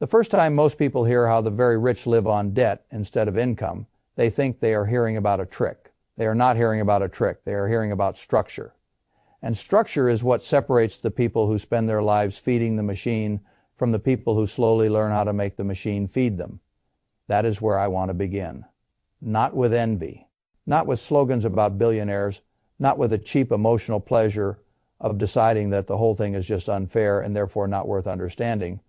The first time most people hear how the very rich live on debt instead of income, they think they are hearing about a trick. They are not hearing about a trick. They are hearing about structure. And structure is what separates the people who spend their lives feeding the machine from the people who slowly learn how to make the machine feed them. That is where I want to begin. Not with envy, not with slogans about billionaires, not with a cheap emotional pleasure of deciding that the whole thing is just unfair and therefore not worth understanding.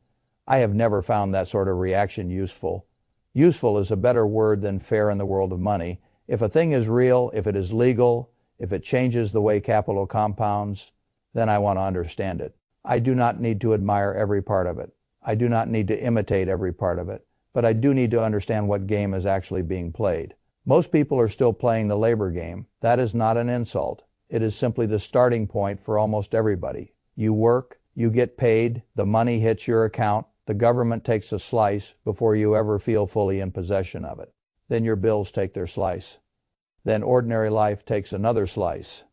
I have never found that sort of reaction useful. Useful is a better word than fair in the world of money. If a thing is real, if it is legal, if it changes the way capital compounds, then I want to understand it. I do not need to admire every part of it. I do not need to imitate every part of it. But I do need to understand what game is actually being played. Most people are still playing the labor game. That is not an insult. It is simply the starting point for almost everybody. You work, you get paid, the money hits your account, the government takes a slice before you ever feel fully in possession of it. Then your bills take their slice. Then ordinary life takes another slice.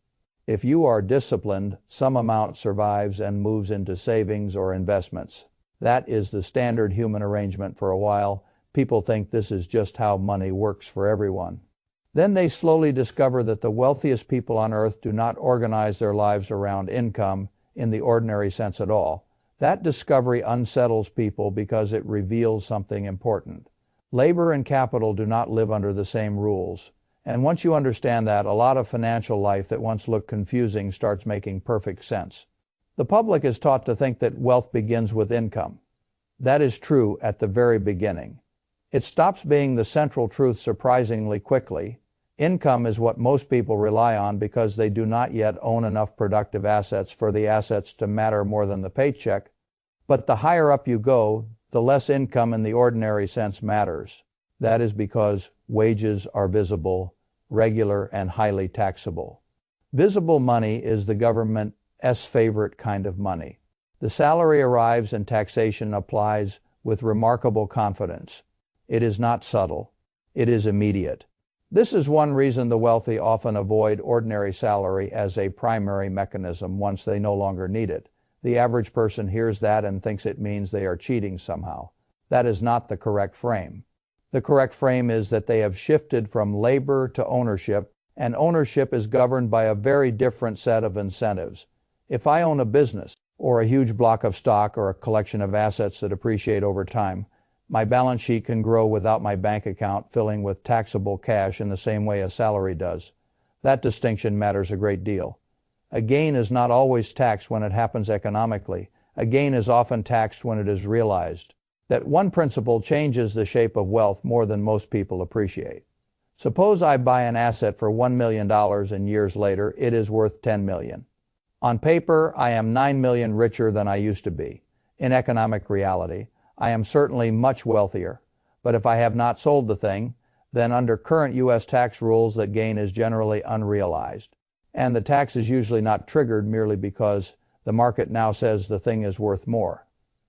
If you are disciplined, some amount survives and moves into savings or investments. That is the standard human arrangement for a while. People think this is just how money works for everyone. Then they slowly discover that the wealthiest people on earth do not organize their lives around income in the ordinary sense at all. That discovery unsettles people because it reveals something important. Labor and capital do not live under the same rules. And once you understand that, a lot of financial life that once looked confusing starts making perfect sense. The public is taught to think that wealth begins with income. That is true at the very beginning. It stops being the central truth surprisingly quickly. Income is what most people rely on because they do not yet own enough productive assets for the assets to matter more than the paycheck. But the higher up you go, the less income in the ordinary sense matters. That is because wages are visible, regular, and highly taxable. Visible money is the government's favorite kind of money. The salary arrives and taxation applies with remarkable confidence. It is not subtle. It is immediate. This is one reason the wealthy often avoid ordinary salary as a primary mechanism once they no longer need it. The average person hears that and thinks it means they are cheating somehow. That is not the correct frame. The correct frame is that they have shifted from labor to ownership, and ownership is governed by a very different set of incentives. If I own a business, or a huge block of stock, or a collection of assets that appreciate over time, my balance sheet can grow without my bank account filling with taxable cash in the same way a salary does. That distinction matters a great deal. A gain is not always taxed when it happens economically. A gain is often taxed when it is realized. That one principle changes the shape of wealth more than most people appreciate. Suppose I buy an asset for $1 million and years later it is worth $10 million. On paper, I am $9 million richer than I used to be. In economic reality, I am certainly much wealthier. But if I have not sold the thing, then under current U.S. tax rules, that gain is generally unrealized. And the tax is usually not triggered merely because the market now says the thing is worth more.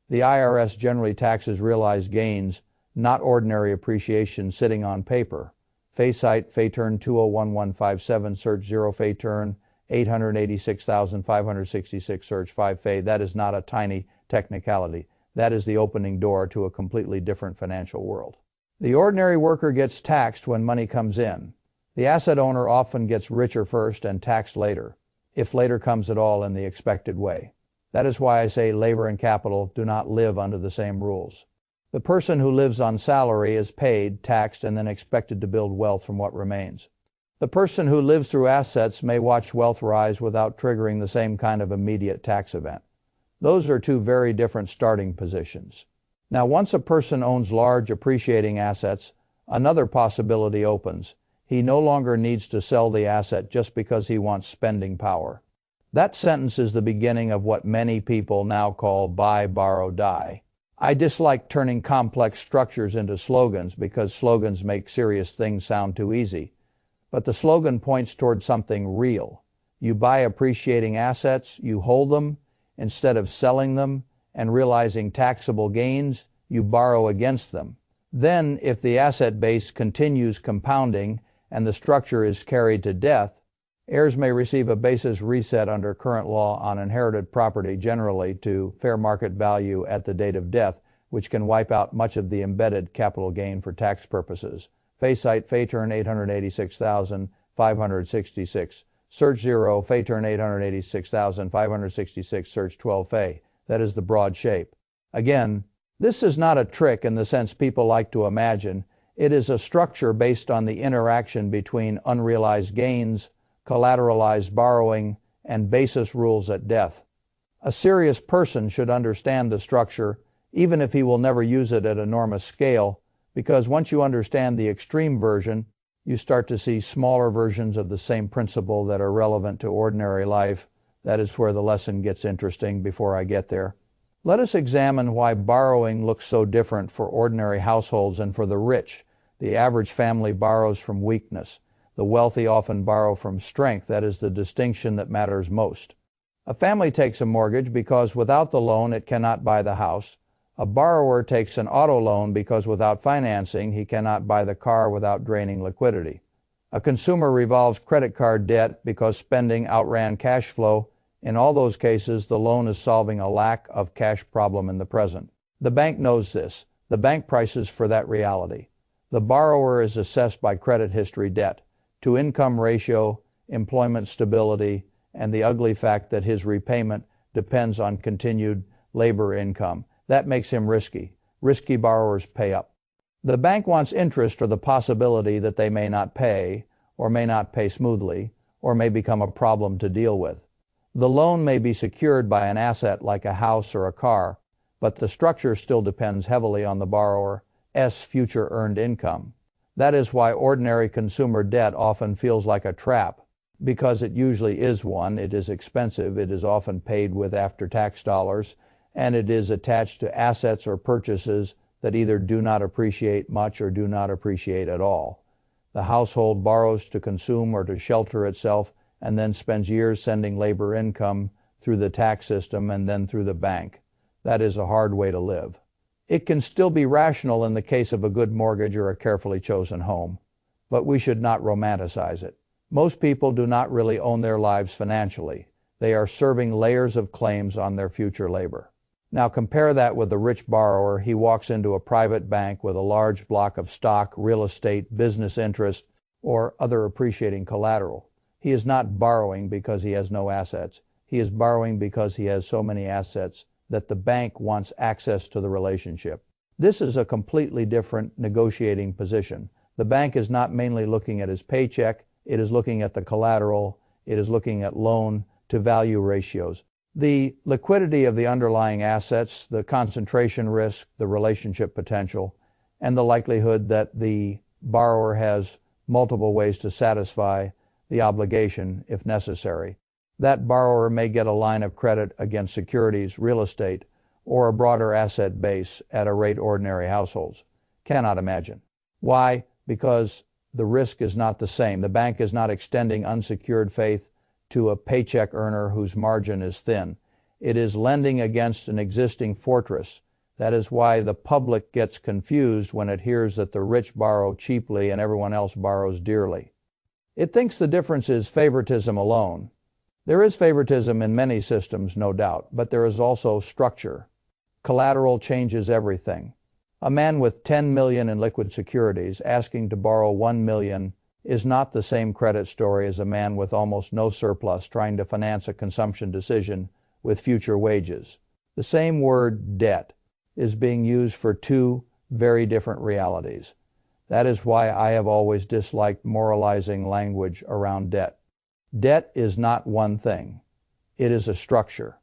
The IRS generally taxes realized gains, not ordinary appreciation sitting on paper. Fay-Site, Fay-Turn 201157, search 0 Fay-Turn, 886,566, search 5 Fay. That is not a tiny technicality. That is the opening door to a completely different financial world. The ordinary worker gets taxed when money comes in. The asset owner often gets richer first and taxed later, if later comes at all in the expected way. That is why I say labor and capital do not live under the same rules. The person who lives on salary is paid, taxed, and then expected to build wealth from what remains. The person who lives through assets may watch wealth rise without triggering the same kind of immediate tax event. Those are two very different starting positions. Now, once a person owns large appreciating assets, another possibility opens. He no longer needs to sell the asset just because he wants spending power. That sentence is the beginning of what many people now call buy, borrow, die. I dislike turning complex structures into slogans because slogans make serious things sound too easy. But the slogan points toward something real. You buy appreciating assets, you hold them, instead of selling them and realizing taxable gains, you borrow against them. Then, if the asset base continues compounding and the structure is carried to death, heirs may receive a basis reset under current law on inherited property generally to fair market value at the date of death, which can wipe out much of the embedded capital gain for tax purposes. Fay-Site, Fay-Turn 886,566. Search 0, Fay-Turn 886,566, search 12 Fay. That is the broad shape. Again, this is not a trick in the sense people like to imagine. It is a structure based on the interaction between unrealized gains, collateralized borrowing, and basis rules at death. A serious person should understand the structure, even if he will never use it at enormous scale, because once you understand the extreme version, you start to see smaller versions of the same principle that are relevant to ordinary life. That is where the lesson gets interesting before I get there. Let us examine why borrowing looks so different for ordinary households and for the rich. The average family borrows from weakness. The wealthy often borrow from strength. That is the distinction that matters most. A family takes a mortgage because without the loan it cannot buy the house. A borrower takes an auto loan because without financing he cannot buy the car without draining liquidity. A consumer revolves credit card debt because spending outran cash flow. In all those cases, the loan is solving a lack of cash problem in the present. The bank knows this. The bank prices for that reality. The borrower is assessed by credit history debt, to income ratio, employment stability, and the ugly fact that his repayment depends on continued labor income. That makes him risky. Risky borrowers pay up. The bank wants interest for the possibility that they may not pay, or may not pay smoothly, or may become a problem to deal with. The loan may be secured by an asset like a house or a car, but the structure still depends heavily on the borrower's future earned income. That is why ordinary consumer debt often feels like a trap, because it usually is one. It is expensive, it is often paid with after-tax dollars, and it is attached to assets or purchases that either do not appreciate much or do not appreciate at all. The household borrows to consume or to shelter itself and then spends years sending labor income through the tax system and then through the bank. That is a hard way to live. It can still be rational in the case of a good mortgage or a carefully chosen home, but we should not romanticize it. Most people do not really own their lives financially. They are serving layers of claims on their future labor. Now compare that with the rich borrower. He walks into a private bank with a large block of stock, real estate, business interest, or other appreciating collateral. He is not borrowing because he has no assets. He is borrowing because he has so many assets that the bank wants access to the relationship. This is a completely different negotiating position. The bank is not mainly looking at his paycheck. It is looking at the collateral. It is looking at loan to value ratios. The liquidity of the underlying assets, the concentration risk, the relationship potential, and the likelihood that the borrower has multiple ways to satisfy the obligation if necessary. That borrower may get a line of credit against securities, real estate, or a broader asset base at a rate ordinary households cannot imagine. Why? Because the risk is not the same. The bank is not extending unsecured faith to a paycheck earner whose margin is thin. It is lending against an existing fortress. That is why the public gets confused when it hears that the rich borrow cheaply and everyone else borrows dearly. It thinks the difference is favoritism alone. There is favoritism in many systems, no doubt, but there is also structure. Collateral changes everything. A man with 10 million in liquid securities asking to borrow 1 million is not the same credit story as a man with almost no surplus trying to finance a consumption decision with future wages. The same word, debt, is being used for two very different realities. That is why I have always disliked moralizing language around debt. Debt is not one thing. It is a structure,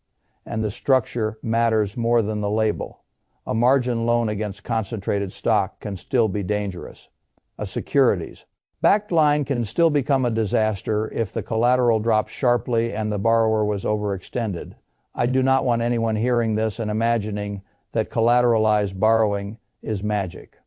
and the structure matters more than the label. A margin loan against concentrated stock can still be dangerous. A securities backed line can still become a disaster if the collateral drops sharply and the borrower was overextended. I do not want anyone hearing this and imagining that collateralized borrowing is magic.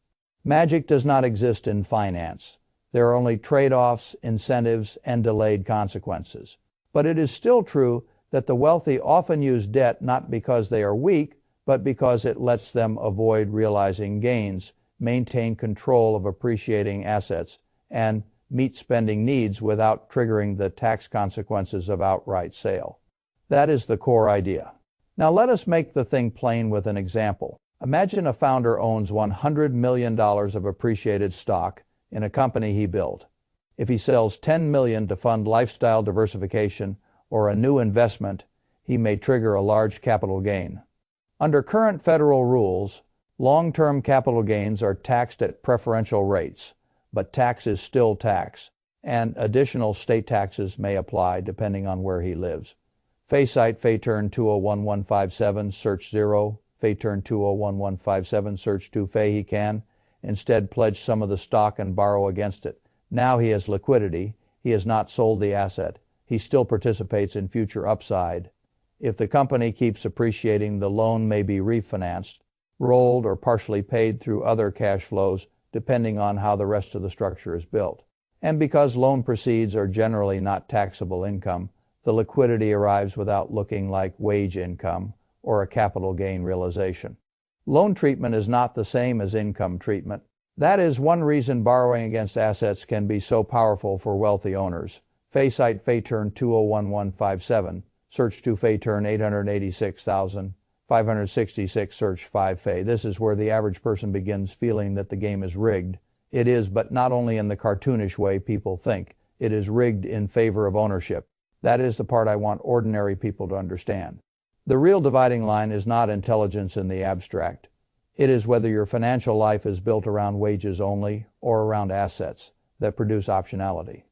Magic does not exist in finance. There are only trade-offs, incentives, and delayed consequences. But it is still true that the wealthy often use debt not because they are weak, but because it lets them avoid realizing gains, maintain control of appreciating assets, and meet spending needs without triggering the tax consequences of outright sale. That is the core idea. Now let us make the thing plain with an example. Imagine a founder owns $100 million of appreciated stock in a company he built. If he sells $10 million to fund lifestyle diversification or a new investment, he may trigger a large capital gain. Under current federal rules, long-term capital gains are taxed at preferential rates, but tax is still tax, and additional state taxes may apply depending on where he lives. Site Fayturn 201157 search 0, Fayturn 201157 search 2 he can instead pledge some of the stock and borrow against it. Now he has liquidity, he has not sold the asset, he still participates in future upside. If the company keeps appreciating, the loan may be refinanced, rolled, or partially paid through other cash flows depending on how the rest of the structure is built. And because loan proceeds are generally not taxable income, the liquidity arrives without looking like wage income or a capital gain realization. Loan treatment is not the same as income treatment. That is one reason borrowing against assets can be so powerful for wealthy owners. Site Fayturn 201157, search 2 Fayturn 886,566, search 5 This is where the average person begins feeling that the game is rigged. It is, but not only in the cartoonish way people think. It is rigged in favor of ownership. That is the part I want ordinary people to understand. The real dividing line is not intelligence in the abstract. It is whether your financial life is built around wages only or around assets that produce optionality.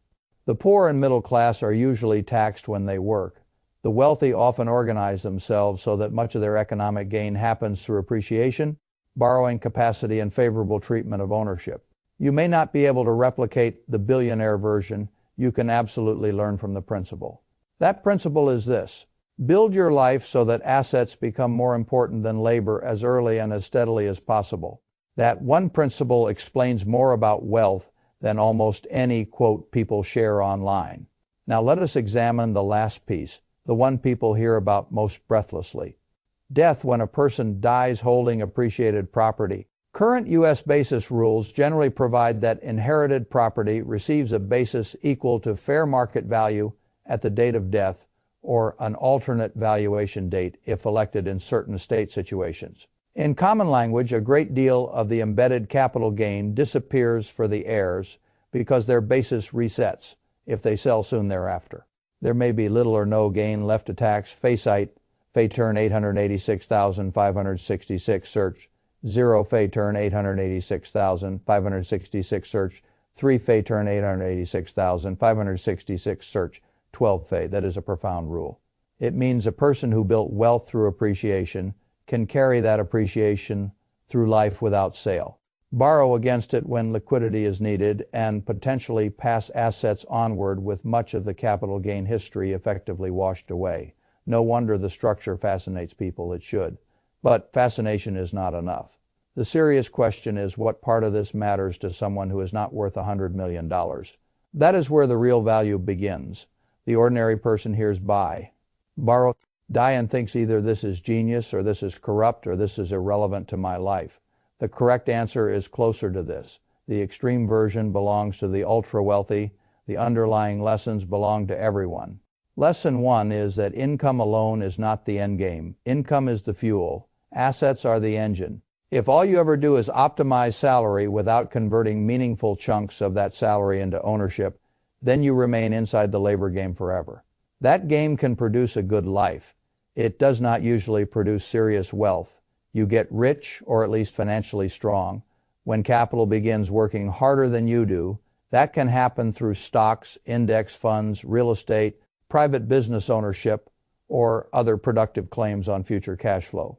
The poor and middle class are usually taxed when they work. The wealthy often organize themselves so that much of their economic gain happens through appreciation, borrowing capacity, and favorable treatment of ownership. You may not be able to replicate the billionaire version. You can absolutely learn from the principle. That principle is this: build your life so that assets become more important than labor as early and as steadily as possible. That one principle explains more about wealth than almost any quote people share online. Now let us examine the last piece, the one people hear about most breathlessly. Death when a person dies holding appreciated property. Current U.S. basis rules generally provide that inherited property receives a basis equal to fair market value at the date of death, or an alternate valuation date if elected in certain state situations. In common language, a great deal of the embedded capital gain disappears for the heirs because their basis resets if they sell soon thereafter. There may be little or no gain left to tax. Site Fayturn 886,566 search 0 Fayturn 886,566 search 3 Fayturn 886,566 search 12 That is a profound rule. It means a person who built wealth through appreciation can carry that appreciation through life without sale, borrow against it when liquidity is needed, and potentially pass assets onward with much of the capital gain history effectively washed away. No wonder the structure fascinates people. It should. But fascination is not enough. The serious question is what part of this matters to someone who is not worth $100 million. That is where the real value begins. The ordinary person hears buy, borrow, die, and thinks either this is genius or this is corrupt or this is irrelevant to my life. The correct answer is closer to this. The extreme version belongs to the ultra-wealthy. The underlying lessons belong to everyone. Lesson 1 is that income alone is not the end game. Income is the fuel. Assets are the engine. If all you ever do is optimize salary without converting meaningful chunks of that salary into ownership, then you remain inside the labor game forever. That game can produce a good life. It does not usually produce serious wealth. You get rich, or at least financially strong, when capital begins working harder than you do. That can happen through stocks, index funds, real estate, private business ownership, or other productive claims on future cash flow.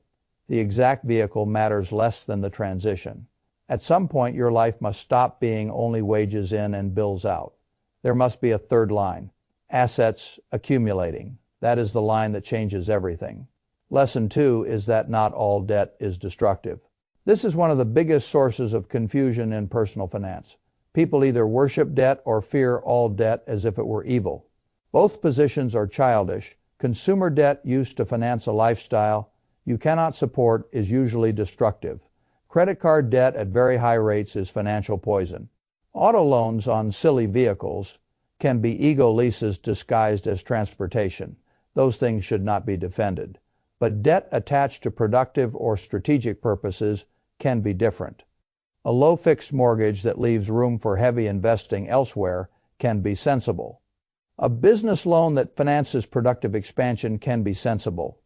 The exact vehicle matters less than the transition. At some point, your life must stop being only wages in and bills out. There must be a third line, assets accumulating. That is the line that changes everything. Lesson 2 is that not all debt is destructive. This is one of the biggest sources of confusion in personal finance. People either worship debt or fear all debt as if it were evil. Both positions are childish. Consumer debt used to finance a lifestyle you cannot support is usually destructive. Credit card debt at very high rates is financial poison. Auto loans on silly vehicles can be ego leases disguised as transportation. Those things should not be defended. but debt attached to productive or strategic purposes can be different. A low fixed mortgage that leaves room for heavy investing elsewhere can be sensible. A business loan that finances productive expansion can be sensible.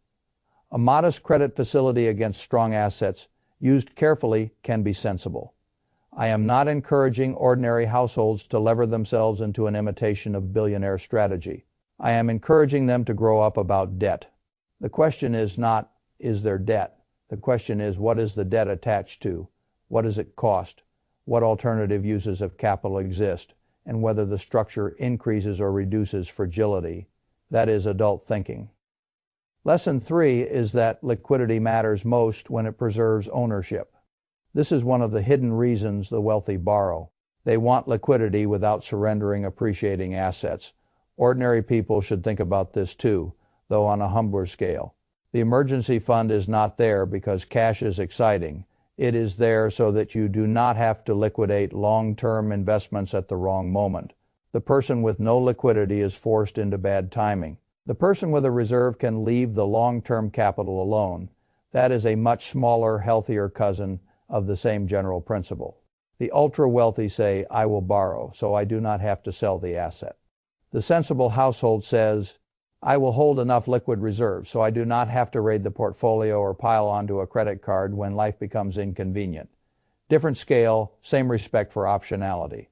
A modest credit facility against strong assets, used carefully, can be sensible. I am not encouraging ordinary households to lever themselves into an imitation of billionaire strategy. I am encouraging them to grow up about debt. The question is not, is there debt? The question is, what is the debt attached to? What does it cost? What alternative uses of capital exist? And whether the structure increases or reduces fragility. That is adult thinking. Lesson 3 is that liquidity matters most when it preserves ownership. This is one of the hidden reasons the wealthy borrow. They want liquidity without surrendering appreciating assets. Ordinary people should think about this too, though on a humbler scale. The emergency fund is not there because cash is exciting. It is there so that you do not have to liquidate long-term investments at the wrong moment. The person with no liquidity is forced into bad timing. The person with a reserve can leave the long-term capital alone. That is a much smaller, healthier cousin of the same general principle. The ultra-wealthy say, I will borrow, so I do not have to sell the asset. The sensible household says, I will hold enough liquid reserves so I do not have to raid the portfolio or pile onto a credit card when life becomes inconvenient. Different scale, same respect for optionality.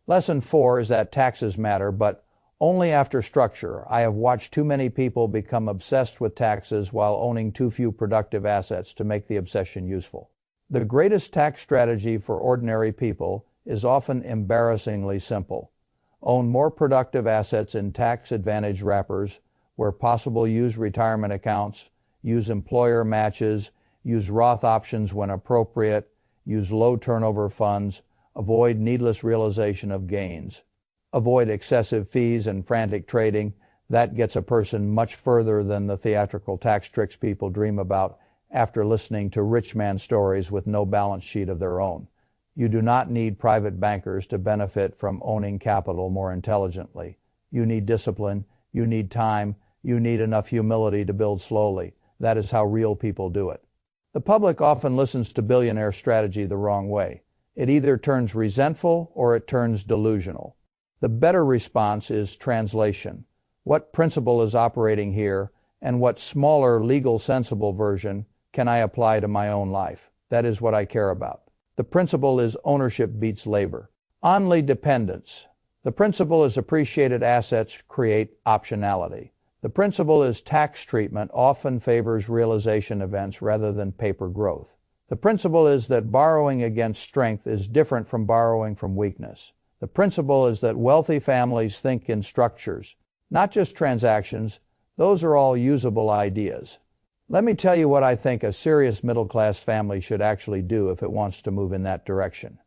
Lesson 4 is that taxes matter, but only after structure. I have watched too many people become obsessed with taxes while owning too few productive assets to make the obsession useful. The greatest tax strategy for ordinary people is often embarrassingly simple. Own more productive assets in tax-advantaged wrappers. Where possible, use retirement accounts, use employer matches, use Roth options when appropriate, use low turnover funds, avoid needless realization of gains. Avoid excessive fees and frantic trading. That gets a person much further than the theatrical tax tricks people dream about after listening to rich man stories with no balance sheet of their own. You do not need private bankers to benefit from owning capital more intelligently. You need discipline, you need time, you need enough humility to build slowly. That is how real people do it. The public often listens to billionaire strategy the wrong way. It either turns resentful or it turns delusional. The better response is translation. What principle is operating here, and what smaller, legal, sensible version can I apply to my own life? That is what I care about. The principle is ownership beats labor. Only dependence. The principle is appreciated assets create optionality. The principle is tax treatment often favors realization events rather than paper growth. The principle is that borrowing against strength is different from borrowing from weakness. The principle is that wealthy families think in structures, not just transactions. Those are all usable ideas. Let me tell you what I think a serious middle-class family should actually do if it wants to move in that direction.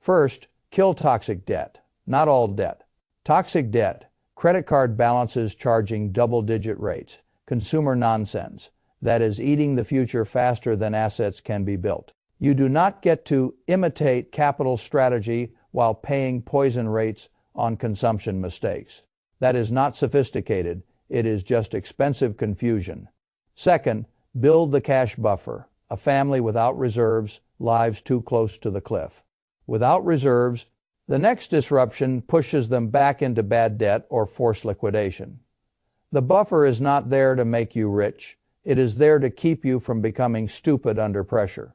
First, kill toxic debt. Not all debt. Toxic debt. Credit card balances charging double-digit rates. Consumer nonsense. That is eating the future faster than assets can be built. You do not get to imitate capital strategy while paying poison rates on consumption mistakes. That is not sophisticated. It is just expensive confusion. Second, build the cash buffer. A family without reserves lives too close to the cliff. Without reserves, the next disruption pushes them back into bad debt or forced liquidation. The buffer is not there to make you rich. It is there to keep you from becoming stupid under pressure.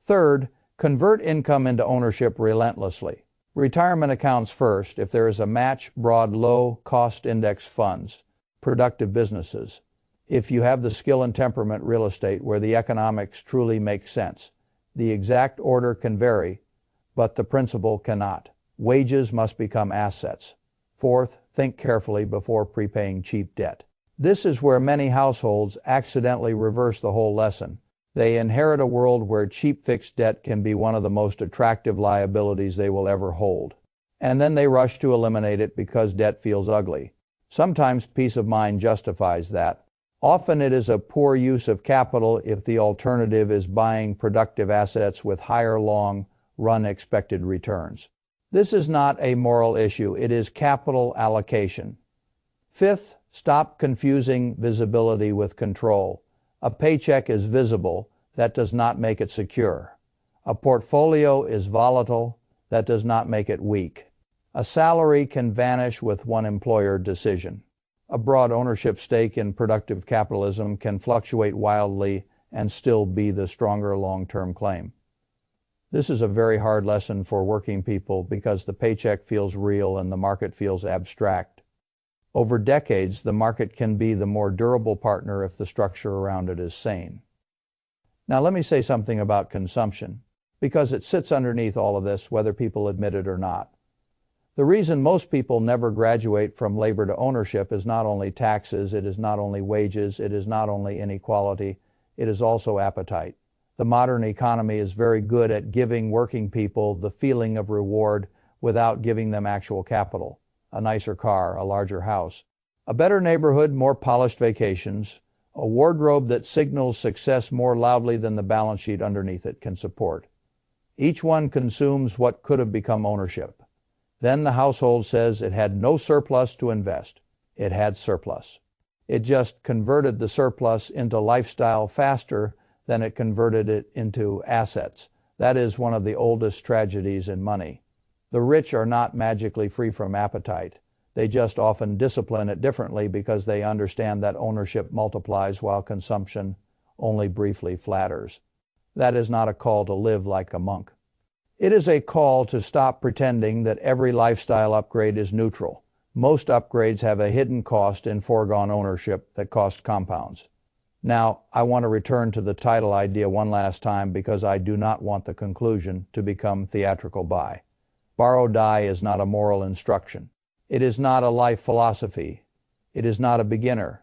Third, convert income into ownership relentlessly. Retirement accounts first. If there is a match, broad low-cost index funds, productive businesses. If you have the skill and temperament, real estate, where the economics truly make sense. The exact order can vary, but the principle cannot. Wages must become assets. Fourth, think carefully before prepaying cheap debt. This is where many households accidentally reverse the whole lesson. They inherit a world where cheap fixed debt can be one of the most attractive liabilities they will ever hold. And then they rush to eliminate it because debt feels ugly. Sometimes peace of mind justifies that. Often it is a poor use of capital if the alternative is buying productive assets with higher long-run expected returns. This is not a moral issue, it is capital allocation. Fifth, stop confusing visibility with control. A paycheck is visible. That does not make it secure. A portfolio is volatile. That does not make it weak. A salary can vanish with one employer decision. A broad ownership stake in productive capitalism can fluctuate wildly and still be the stronger long-term claim. This is a very hard lesson for working people because the paycheck feels real and the market feels abstract. Over decades, the market can be the more durable partner if the structure around it is sane. Now let me say something about consumption, because it sits underneath all of this, whether people admit it or not. The reason most people never graduate from labor to ownership is not only taxes, it is not only wages, it is not only inequality, it is also appetite. The modern economy is very good at giving working people the feeling of reward without giving them actual capital. A nicer car, a larger house, a better neighborhood, more polished vacations, a wardrobe that signals success more loudly than the balance sheet underneath it can support. Each one consumes what could have become ownership. Then the household says it had no surplus to invest. It had surplus. It just converted the surplus into lifestyle faster than it converted it into assets. That is one of the oldest tragedies in money. The rich are not magically free from appetite. They just often discipline it differently because they understand that ownership multiplies while consumption only briefly flatters. That is not a call to live like a monk. It is a call to stop pretending that every lifestyle upgrade is neutral. Most upgrades have a hidden cost in foregone ownership that cost compounds. Now, I want to return to the title idea one last time because I do not want the conclusion to become theatrical buy. Borrow die is not a moral instruction. It is not a life philosophy. It is not a beginner's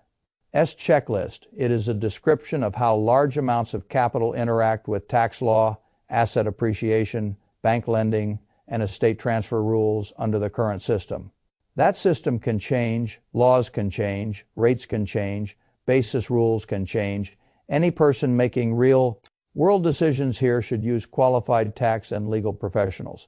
checklist. It is a description of how large amounts of capital interact with tax law, asset appreciation, bank lending, and estate transfer rules under the current system. That system can change, laws can change, rates can change, basis rules can change. Any person making real-world decisions here should use qualified tax and legal professionals.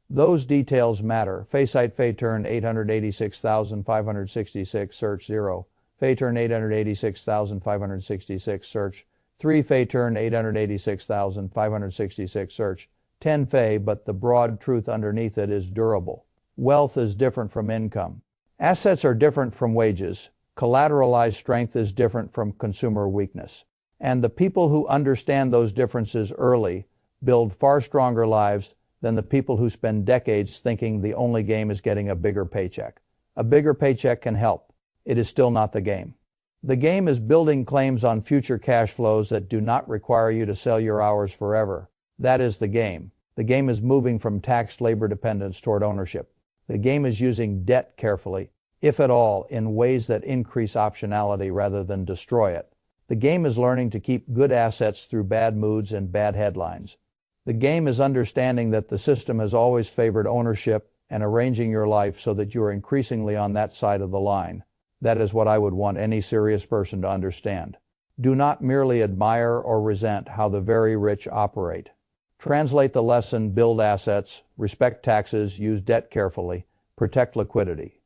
Those details matter. Faysite Fayturn 886,566 search 0. Fayturn 886,566 search 3. Fayturn 886,566 search 10 Fay, but the broad truth underneath it is durable. Wealth is different from income. Assets are different from wages. Collateralized strength is different from consumer weakness. And the people who understand those differences early build far stronger lives than the people who spend decades thinking the only game is getting a bigger paycheck. A bigger paycheck can help. It is still not the game. The game is building claims on future cash flows that do not require you to sell your hours forever. That is the game. The game is moving from taxed labor dependence toward ownership. The game is using debt carefully, if at all, in ways that increase optionality rather than destroy it. The game is learning to keep good assets through bad moods and bad headlines. The game is understanding that the system has always favored ownership and arranging your life so that you are increasingly on that side of the line. That is what I would want any serious person to understand. Do not merely admire or resent how the very rich operate. Translate the lesson, build assets, respect taxes, use debt carefully, protect liquidity.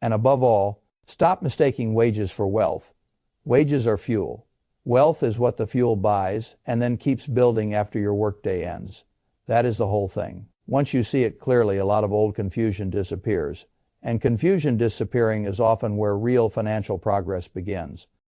And above all, stop mistaking wages for wealth. Wages are fuel. Wealth is what the fuel buys and then keeps building after your workday ends. That is the whole thing. Once you see it clearly, a lot of old confusion disappears. And confusion disappearing is often where real financial progress begins.